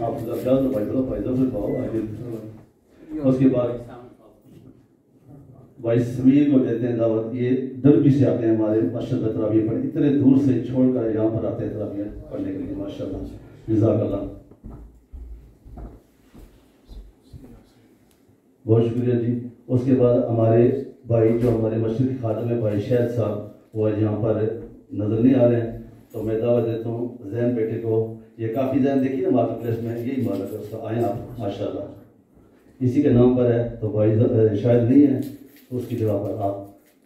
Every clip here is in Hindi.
आप फायदा फिर पाओ आगे। उसके बाद भाई समीर को देते हैं दावत। ये डरबी से आते हैं हमारे माशाल्लाह तरावियाँ पढ़, इतने दूर से छोड़कर यहाँ पर आते हैं तरावियाँ पढ़ने के लिए माशाल्लाह, जज़ाकल्लाह, बहुत शुक्रिया जी। उसके बाद हमारे भाई जो हमारे मस्जिद के खादम है भाई शहद साहब, वो आज यहाँ पर नजर नहीं आ रहे हैं, तो मैं दावत देता हूँ जैन बेटे को। ये काफ़ी जैन देखिए ना मार्केट प्लेस में, यही मालक है उसका, आए आप माशाल्लाह, इसी के नाम पर है। तो भाई शायद नहीं है तो उसकी जगह पर आप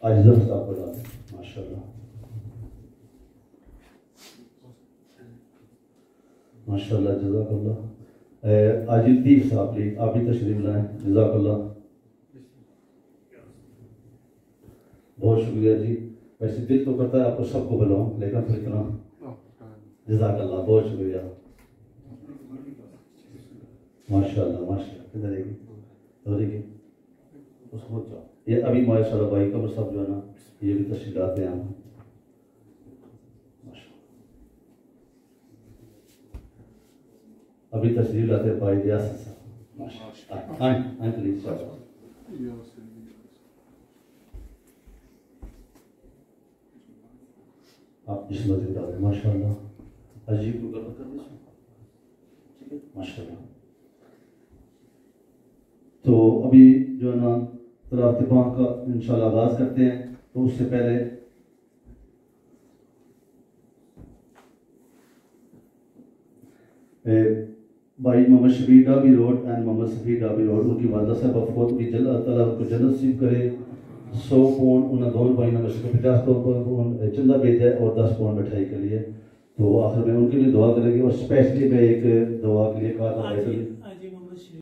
आज जरूर साहब को डालें माशाल्लाह, माशाल्लाह, जज़ाकल्लाह। आज लतीफ़ साहब प्लीज आप भी तशरीफ लाएं, जज़ाकल्लाह, बहुत शुक्रिया जी। वैसे दिल तो करता है आपको सबको बुलाऊं, लेकिन फिर इतना, जज़ाकल्लाह, बहुत शुक्रिया, माशाल्लाह माशाल्लाह। किधर रहेगी उसको जाओ। ये अभी माशाल्लाह भाई कमर साहब जो है ना, ये भी तशरीफ लाते हैं हम, अभी तशरीफ लाते हैं भाई रियासत साहब माशाल्लाह। आए प्लीज आप इस मस्जिद डाल रहे माशाल्लाह, अजीब को गलत कर दीजिए माशाल्लाह। तो अभी जो है ना तलावत पाक का इंशाल्लाह आगाज करते हैं। तो उससे पहले भाई Mohammad Shabbir Dabi road and Mohammad Safi Dabi road, उनकी वालदा साहब अफोत की अल्लाह ताला उनको जन्नत नसीब करे। 100 पौंड उन दोनों भाई ने मुझको 50 पौंड चंदा भेजा है और 10 पौंड मिठाई के लिए। तो आखिर में उनके लिए दुआ करेंगे। और स्पेशली मैं एक दुआ के लिए कहा था